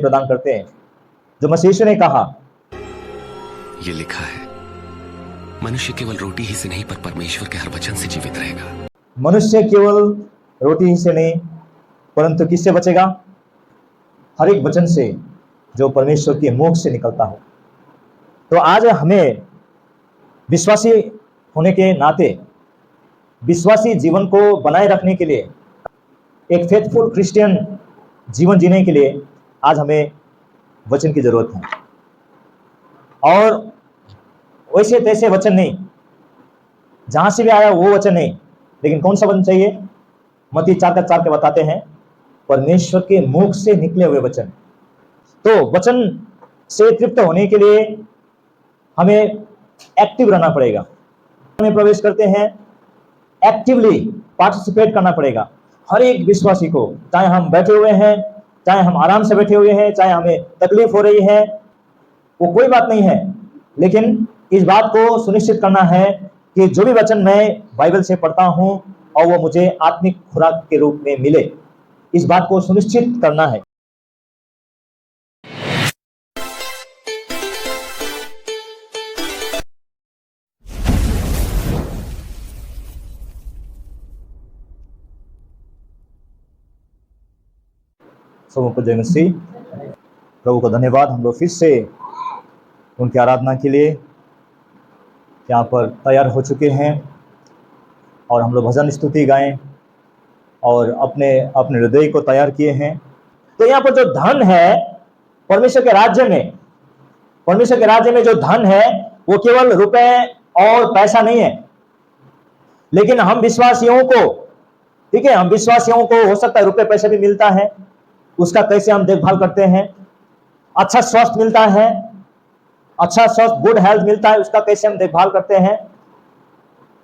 प्रदान करते हैं। जो मसीह यीशु ने कहा, ये लिखा है, मनुष्य केवल रोटी ही से नहीं पर परमेश्वर के हर वचन से जीवित रहेगा। मनुष्य केवल रोटी ही से नहीं परंतु किससे बचेगा? हर एक वचन से जो परमेश्वर के मुख से निकलता हो। तो आज हमें विश्वासी होने के नाते विश्वासी जीवन को बनाए रखने के लिए, एक फेथफुल क्रिश्चियन जीवन जीने के लिए आज हमें वचन की जरूरत है। और वैसे तैसे वचन नहीं, जहां से भी आया वो वचन नहीं, लेकिन कौन सा वचन चाहिए? मत्ती 4:4 के बताते हैं, परमेश्वर के मुख से निकले हुए वचन। तो वचन से तृप्त होने के लिए हमें एक्टिव रहना पड़ेगा। हमें प्रवेश करते हैं, एक्टिवली पार्टिसिपेट करना पड़ेगा। हर एक विश्वासी को, चाहे हम बैठे हुए हैं, चाहे हम आराम से बैठे हुए हैं, चाहे हमें तकलीफ हो रही है, वो कोई बात नहीं है, लेकिन इस बात को सुनिश्चित करना है कि जो भी वचन मैं बाइबल से पढ़ता हूं और वो मुझे आत्मिक खुराक के रूप में मिले, इस बात को सुनिश्चित करना है। सबको जय मसीह। प्रभु को धन्यवाद, हम लोग फिर से उनकी आराधना के लिए यहाँ पर तैयार हो चुके हैं और हम लोग भजन स्तुति गाएं और अपने अपने हृदय को तैयार किए हैं। तो यहाँ पर जो धन है परमेश्वर के राज्य में, परमेश्वर के राज्य में जो धन है वो केवल रुपए और पैसा नहीं है, लेकिन हम विश्वासियों को, ठीक है, हम विश्वासियों को हो सकता है रुपए पैसे भी मिलता है, उसका कैसे हम देखभाल करते हैं। अच्छा स्वास्थ्य मिलता है, अच्छा स्वास्थ्य, गुड हेल्थ मिलता है, उसका कैसे हम देखभाल करते हैं।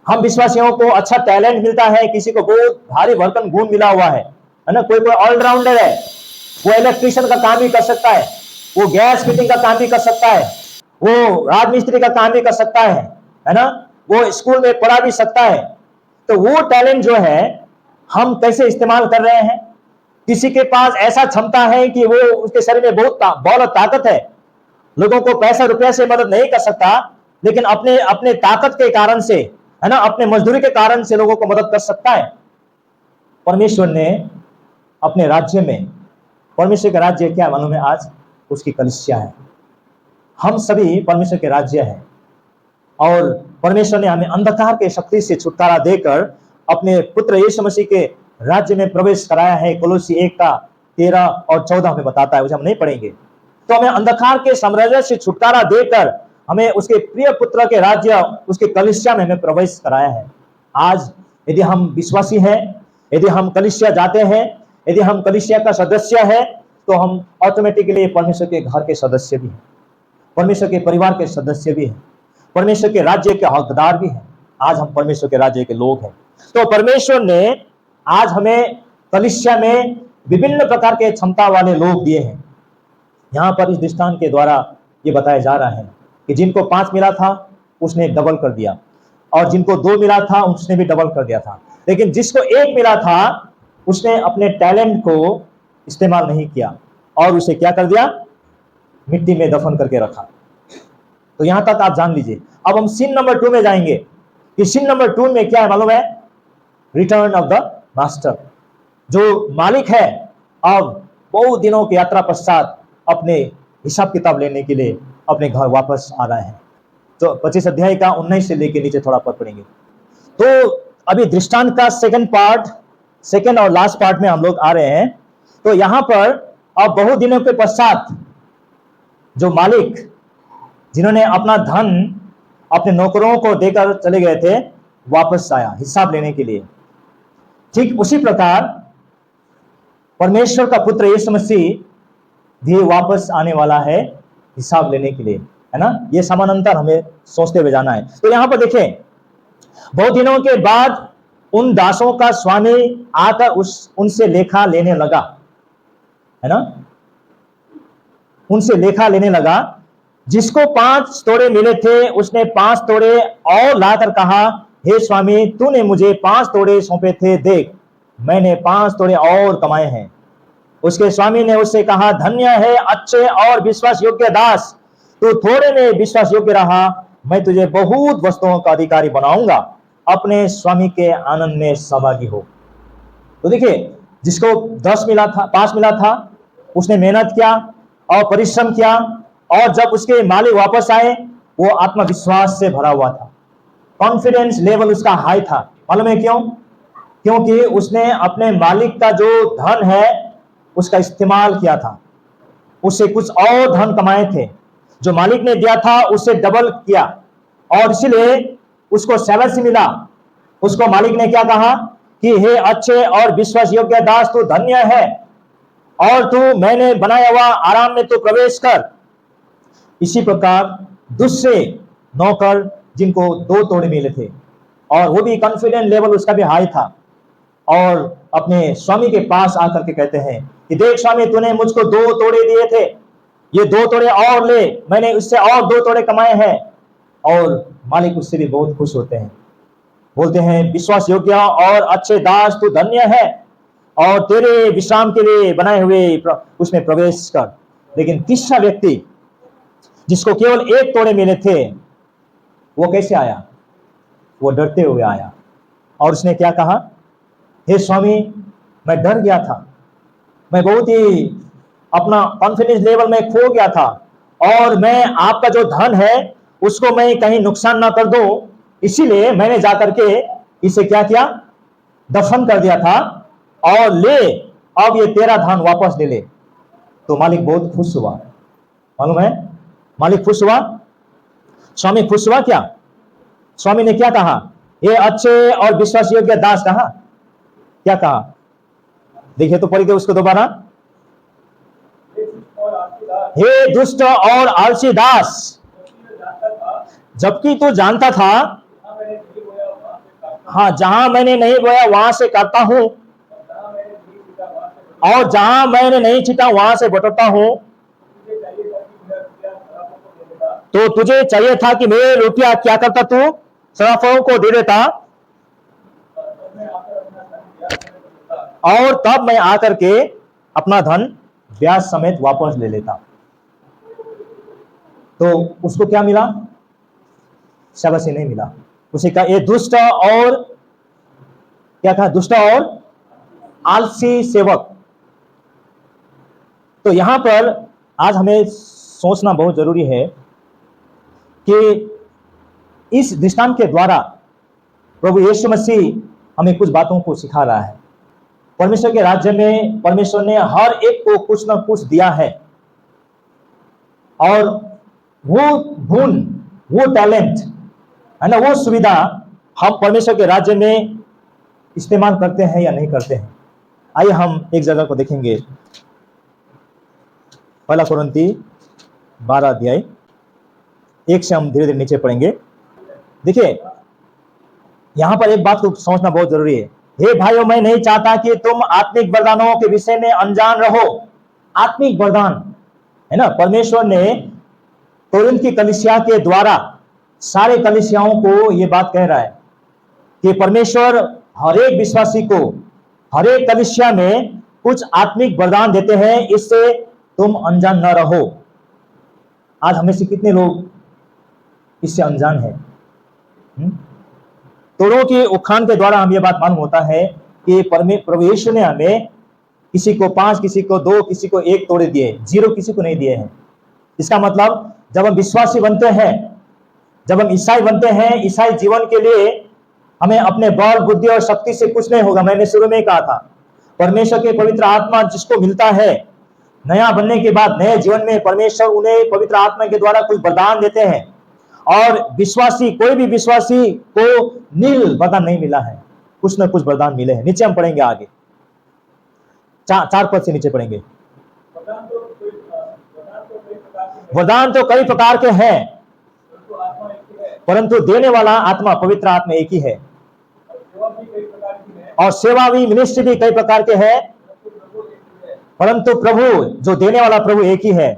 हम विश्वासियों को अच्छा टैलेंट मिलता है, किसी को बहुत भारी भरकम गुण मिला हुआ है ना, कोई ऑलराउंडर है, वो इलेक्ट्रिशियन का काम भी कर सकता है, वो गैस फिटिंग का काम भी कर सकता है, वो राजमिस्त्री का काम भी कर सकता है ना, वो स्कूल में पढ़ा भी सकता है। तो वो टैलेंट जो है हम कैसे इस्तेमाल कर रहे हैं। किसी के पास ऐसा क्षमता है कि वो, उसके शरीर में बहुत ताकत है, लोगों को पैसा रुपया से मदद नहीं कर सकता, लेकिन अपने अपने ताकत के कारण से, है ना, अपने मजदूरी के कारण से लोगों को मदद कर सकता है। परमेश्वर ने अपने राज्य में, परमेश्वर का राज्य क्या मालूम है? आज उसकी कलीसिया है। हम सभी परमेश्वर के राज्य हैं और परमेश्वर ने हमें अंधकार के शक्ति से छुटकारा देकर अपने पुत्र यीशु मसीह के राज्य में प्रवेश कराया है। कोलोसी 1:13 और 14 में बताता है, उसे हम नहीं पढ़ेंगे। तो हमें अंधकार के साम्राज्य से छुटकारा देकर हमें उसके प्रिय पुत्र के राज्य, उसके कलीसिया में हमें प्रवेश कराया है। आज यदि हम विश्वासी हैं, यदि हम कलीसिया जाते हैं, यदि हम कलीसिया का सदस्य है, तो हम ऑटोमेटिकली परमेश्वर के घर के सदस्य भी हैं, परमेश्वर के परिवार के सदस्य भी हैं, परमेश्वर के राज्य के हकदार भी हैं। आज हम परमेश्वर के राज्य के लोग हैं। तो परमेश्वर ने आज हमें कलीसिया में विभिन्न प्रकार के क्षमता वाले लोग दिए हैं। यहाँ पर इस दृष्टांत के द्वारा ये बताया जा रहा है कि जिनको 5 मिला था उसने डबल कर दिया, और जिनको 2 मिला था उसने भी डबल कर दिया था, लेकिन जिसको 1 मिला था उसने अपने टैलेंट को इस्तेमाल नहीं किया और उसे क्या कर दिया? मिट्टी में दफन करके रखा। तो यहां तक आप जान लीजिए। अब हम सीन नंबर 2 में जाएंगे कि सीन नंबर 2 में क्या है मालूम है? Return of the master. जो मालिक है अब बहुत दिनों की यात्रा पश्चात अपने हिसाब किताब लेने के लिए अपने घर वापस आ रहे हैं। तो 25 अध्याय का 19 से लेके नीचे थोड़ा पढ़ पढ़ेंगे। तो अभी दृष्टांत का सेकंड और लास्ट पार्ट में हम लोग आ रहे हैं। तो यहां पर अब बहुत दिनों के पश्चात जो मालिक, जिन्होंने अपना धन अपने नौकरों को देकर चले गए थे, वापस आया हिसाब लेने के लिए। ठीक उसी प्रकार परमेश्वर का पुत्र यीशु मसीह भी वापस आने वाला है हिसाब लेने के लिए, है ना। ये समानांतर हमें सोचते हुए जाना है। तो यहां पर देखें, बहुत दिनों के बाद उन दासों का स्वामी आकर उनसे लेखा लेने लगा, है ना, उनसे लेखा लेने लगा। जिसको 5 तोड़े मिले थे उसने 5 तोड़े और लाकर कहा, हे स्वामी, तूने मुझे 5 तोड़े सौंपे थे, देख मैंने 5 तोड़े और कमाए हैं। उसके स्वामी ने उससे कहा, धन्य है अच्छे और विश्वास योग्य दास, तू थोड़े में विश्वास योग्य रहा, मैं तुझे बहुत वस्तुओं का अधिकारी बनाऊंगा, अपने स्वामी के आनंद में सहभागी हो। तो देखिए, जिसको 10 मिला था, 5 मिला था, उसने मेहनत किया और परिश्रम किया, और जब उसके मालिक वापस आए वो आत्मविश्वास से भरा हुआ था। कॉन्फिडेंस लेवल उसका हाई था। मालूम है क्यों? क्योंकि उसने अपने मालिक का जो धन है उसका इस्तेमाल किया था, उससे कुछ और धन कमाए थे, जो मालिक ने दिया था उससे डबल किया, और इसलिए उसको शाबाशी मिला। उसको मालिक ने क्या कहा कि हे अच्छे और विश्वास योग्य दास, तू धन्य है और तू मैंने बनाया हुआ आराम में तू प्रवेश कर। इसी प्रकार दूसरे नौकर जिनको 2 तोड़े मिले थे, और वो भी कॉन्फिडेंट लेवल उसका भी हाई था, और अपने स्वामी के पास आकर के कहते हैं कि देख स्वामी, तूने मुझको 2 तोड़े दिए थे, ये 2 तोड़े और ले, मैंने उससे और 2 तोड़े कमाए हैं। और मालिक उससे भी बहुत खुश होते हैं, बोलते हैं विश्वास योग्य और अच्छे दास, तू धन्य है और तेरे विश्राम के लिए बनाए हुए उसमें प्रवेश कर। लेकिन तीसरा व्यक्ति जिसको केवल 1 तोड़े मिले थे, वो कैसे आया? वो डरते हुए आया, और उसने क्या कहा, हे स्वामी, मैं डर गया था, मैं बहुत ही अपना कॉन्फिडेंस लेवल में खो गया था, और मैं आपका जो धन है उसको मैं कहीं नुकसान ना कर दूं, इसीलिए मैंने जाकर के इसे क्या किया, दफन कर दिया था, और ले, अब ये तेरा धन वापस ले ले। तो मालिक बहुत खुश हुआ। मालूम है, मालिक खुश हुआ, स्वामी खुश हुआ क्या? स्वामी ने क्या कहा? ये अच्छे और विश्वास योग्य दास कहा। क्या कहा? देखिए तो पढ़िए उसको दोबारा, हे दुष्ट और आलसी दास, जबकि तू जानता था, हाँ, जहां मैंने नहीं बोया वहां से काटता हूं, और जहां मैंने नहीं छीटा वहां से बटोरता हूं, तो तुझे चाहिए था कि मेरे रुपया क्या करता, तू सराफों को दे देता, और तब मैं आकर के अपना धन ब्याज समेत वापस ले लेता। तो उसको क्या मिला? शाबाशी नहीं मिला। उसे कहा ये दुष्ट और क्या कहा? दुष्ट और आलसी सेवक। तो यहां पर आज हमें सोचना बहुत जरूरी है कि इस दृष्टांत के द्वारा प्रभु यीशु मसीह हमें कुछ बातों को सिखा रहा है। परमेश्वर के राज्य में परमेश्वर ने हर एक को कुछ ना कुछ दिया है, और वो गुण, वो टैलेंट है ना, वो सुविधा हम परमेश्वर के राज्य में इस्तेमाल करते हैं या नहीं करते हैं। आइए हम एक जगह को देखेंगे, पहला कुरिन्थी 12 अध्याय 1 से हम धीरे धीरे नीचे पढ़ेंगे। देखिए यहां पर एक बात को समझना बहुत जरूरी है। हे भाइयों, मैं नहीं चाहता कि तुम आत्मिक वरदानों के विषय में अनजान रहो। आत्मिक वरदान है ना, परमेश्वर ने कोरिन्थ की कलीसिया के द्वारा सारे कलीसियाओं को यह बात कह रहा है कि परमेश्वर हर एक विश्वासी को हर एक कलीसिया में कुछ आत्मिक वरदान देते हैं, इससे तुम अनजान न रहो। आज हमें से कितने लोग इससे अनजान है? तोड़ों के उखान के द्वारा हम ये बात मालूम होता है कि प्रभु यीशु ने हमें किसी को 5, किसी को 2, किसी को 1 तोड़े दिए, 0 किसी को नहीं दिए हैं। इसका मतलब जब हम विश्वासी बनते हैं, जब हम ईसाई बनते हैं, ईसाई जीवन के लिए हमें अपने बल, बुद्धि और शक्ति से कुछ नहीं होगा। मैंने शुरू में कहा था, परमेश्वर के पवित्र आत्मा जिसको मिलता है नया बनने के बाद, नए जीवन में परमेश्वर उन्हें पवित्र आत्मा के द्वारा कुछ वरदान देते हैं, और विश्वासी, कोई भी विश्वासी को नील वरदान नहीं मिला है, कुछ ना कुछ वरदान मिले हैं। नीचे हम पढ़ेंगे, आगे 4 पद से नीचे पढ़ेंगे। वरदान तो कई प्रकार के हैं, परंतु देने वाला आत्मा, पवित्र आत्मा एक ही है, और सेवा भी, मिनिस्ट्री भी कई प्रकार के हैं, परंतु प्रभु, जो देने वाला प्रभु एक ही है,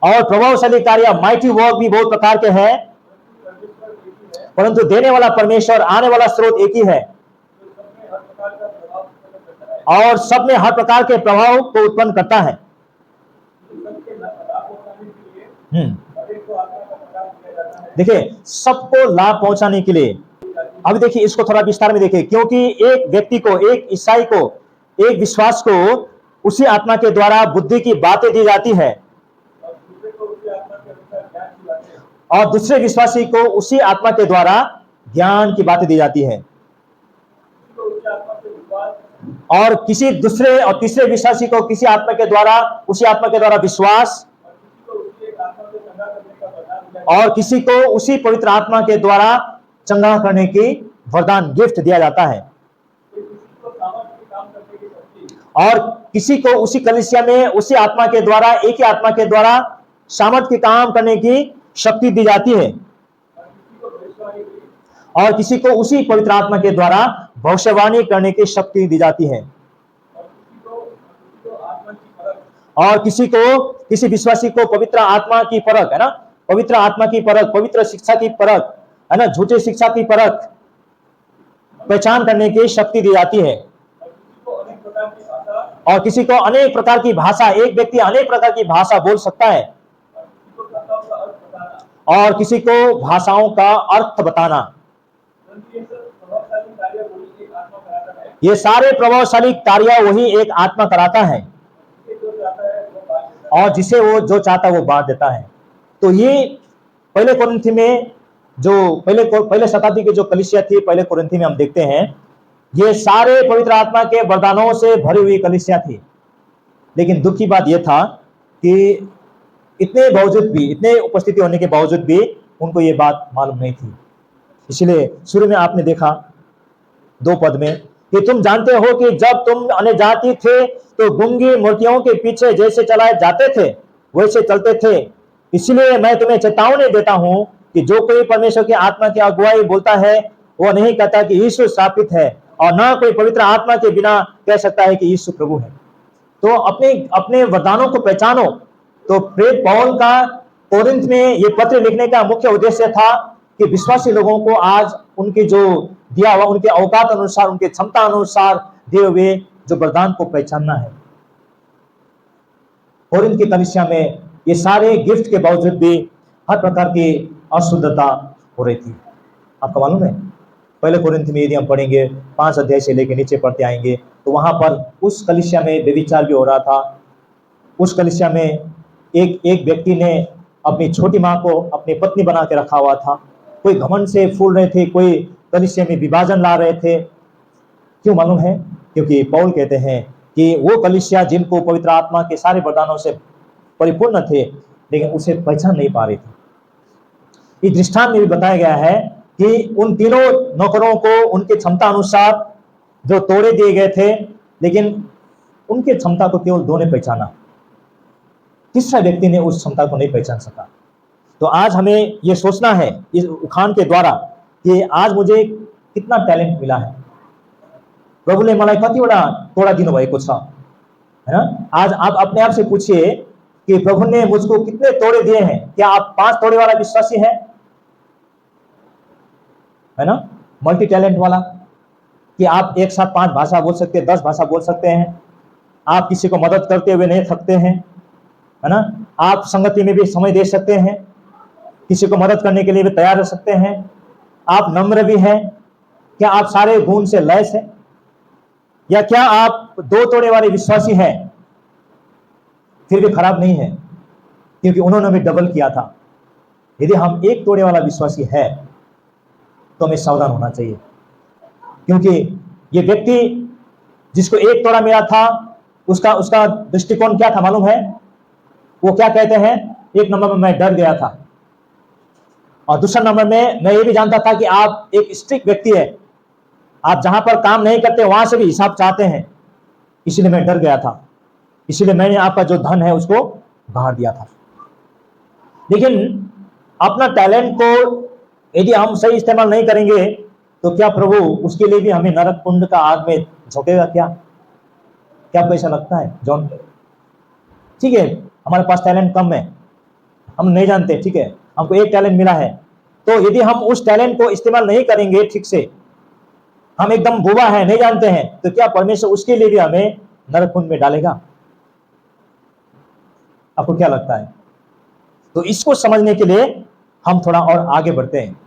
और प्रभावशाली कार्य, माइटी वर्क भी बहुत प्रकार के हैं, परंतु देने वाला परमेश्वर, आने वाला स्रोत एक ही है, और सब में हर प्रकार के प्रभाव को उत्पन्न करता है। देखिए, सबको लाभ पहुंचाने के लिए, अभी देखिए इसको थोड़ा विस्तार में देखिए, क्योंकि एक व्यक्ति को, एक ईसाई को, एक विश्वास को उसी आत्मा के द्वारा बुद्धि की बातें दी जाती है और दूसरे विश्वासी को उसी आत्मा के द्वारा ज्ञान की बातें दी जाती है, और किसी दूसरे और तीसरे विश्वासी को किसी आत्मा के द्वारा, उसी आत्मा के द्वारा विश्वास, और किसी को उसी पवित्र आत्मा के द्वारा चंगा करने की वरदान, गिफ्ट दिया जाता है, और किसी को उसी कलीसिया में उसी आत्मा के द्वारा, एक ही आत्मा के द्वारा सामर्थ के काम करने की शक्ति दी जाती है, और किसी को उसी पवित्र आत्मा के द्वारा भविष्यवाणी करने की शक्ति दी जाती है, और किसी को, किसी विश्वासी को पवित्र आत्मा की परख, है ना, पवित्र आत्मा की परख, पवित्र शिक्षा की परख, है ना, झूठी शिक्षा की परख, पहचान करने की शक्ति दी जाती है, और किसी को अनेक प्रकार की भाषा, एक व्यक्ति अनेक प्रकार की भाषा बोल सकता है, और किसी को भाषाओं का अर्थ बताना। ये सारे प्रभावशाली कार्य वही एक आत्मा कराता है, और जिसे वो जो चाहता है वो बांट देता है। तो ये पहले कोरिन्थी में जो पहले शताब्दी की जो कलीसिया थी, पहले कोरिन्थी में हम देखते हैं ये सारे पवित्र आत्मा के वरदानों से भरी हुई कलीसिया थी। लेकिन दुख की बात यह था कि इतने बावजूद भी, इतने उपस्थिति होने के बावजूद भी उनको ये बात मालूम नहीं थी। इसलिए शुरू में आपने देखा 2 पद में कि तुम जानते हो कि जब तुम अन्य जाति थे तो गूंगी मूर्तियों के पीछे जैसे चलाए जाते थे वैसे चलते थे। इसलिए मैं तुम्हें चेतावनी देता हूं कि जो कोई परमेश्वर की आत्मा की अगुवाई बोलता है वो नहीं कहता कि यीशु स्थापित है, और ना कोई पवित्र आत्मा के बिना कह सकता है कि यीशु प्रभु है। तो अपने वरदानों को पहचानो। तो प्रेरित पौल का कोरिन्थ में ये पत्र लिखने का मुख्य उद्देश्य था कि विश्वासी लोगों को आज उनके जो दिया हुआ, उनके औकात अनुसार, उनके क्षमता अनुसार दिए हुए जो वरदान को पहचानना है। कोरिन्थ की कलीसिया में ये सारे गिफ्ट के बावजूद भी हर प्रकार की अशुद्धता हो रही थी। आपको मालूम है, पहले कोरिन्थ में यदि हम पढ़ेंगे 5 अध्याय से लेकर नीचे पढ़ते आएंगे तो वहां पर उस कलीसिया में व्यभिचार भी हो रहा था। उस कलीसिया में एक व्यक्ति ने अपनी छोटी माँ को अपनी पत्नी बना के रखा हुआ था। कोई घमंड से फूल रहे थे, कोई कलीसिया में विभाजन ला रहे थे। क्यों मालूम है? क्योंकि पौल कहते हैं कि वो कलीसिया जिनको पवित्र आत्मा के सारे वरदानों से परिपूर्ण थे लेकिन उसे पहचान नहीं पा रही थी। इस दृष्टांत में भी बताया गया है कि उन तीनों नौकरों को उनके क्षमता अनुसार जो तोड़े दिए गए थे, लेकिन उनके क्षमता को केवल 2 ने पहचाना, तीसरा व्यक्ति ने उस क्षमता को नहीं पहचान सका। तो आज हमें यह सोचना है इस उखान के द्वारा कि आज मुझे कितना टैलेंट मिला है, प्रभुले मलाई कतिवटा तोड़ा दिनुभएको छ, है ना। आज आप अपने आप से पूछिए कि प्रभु ने मुझको कितने तोड़े दिए हैं। क्या आप 5 तोड़े वाला विश्वासी है ना, मल्टी टैलेंट वाला, कि आप एक साथ 5 भाषा बोल सकते हैं, 10 भाषा बोल सकते हैं, आप किसी को मदद करते हुए नहीं थकते हैं, है ना, आप संगति में भी समय दे सकते हैं, किसी को मदद करने के लिए भी तैयार रह सकते हैं, आप नम्र भी हैं। क्या आप सारे गुण से लैस हैं, या क्या आप 2 तोड़े वाले विश्वासी हैं फिर भी खराब नहीं है, क्योंकि उन्होंने भी डबल किया था। यदि हम 1 तोड़े वाला विश्वासी है तो हमें सावधान होना चाहिए, क्योंकि ये व्यक्ति जिसको 1 तोड़ा मिला था उसका दृष्टिकोण क्या था मालूम है? वो क्या कहते हैं, 1 नंबर में मैं डर गया था, और दूसरा नंबर में मैं ये भी जानता था कि आप एक स्ट्रिक्ट व्यक्ति है, आप जहां पर काम नहीं करते वहां से भी हिसाब चाहते हैं, इसलिए मैं डर गया था, इसलिए मैंने आपका जो धन है उसको बाहर दिया था। लेकिन अपना टैलेंट को यदि हम सही इस्तेमाल नहीं करेंगे तो क्या प्रभु उसके लिए भी हमें नरक कुंड का आग में झोंकेगा? क्या आपको ऐसा लगता है जॉन? ठीक है, हमारे पास टैलेंट कम है, हम नहीं जानते, ठीक है, हमको 1 टैलेंट मिला है, तो यदि हम उस टैलेंट को इस्तेमाल नहीं करेंगे ठीक से हम एकदम बुवा हैं, नहीं जानते हैं, तो क्या परमेश्वर उसके लिए भी हमें नरकुंड में डालेगा? आपको क्या लगता है? तो इसको समझने के लिए हम थोड़ा और आगे बढ़ते हैं।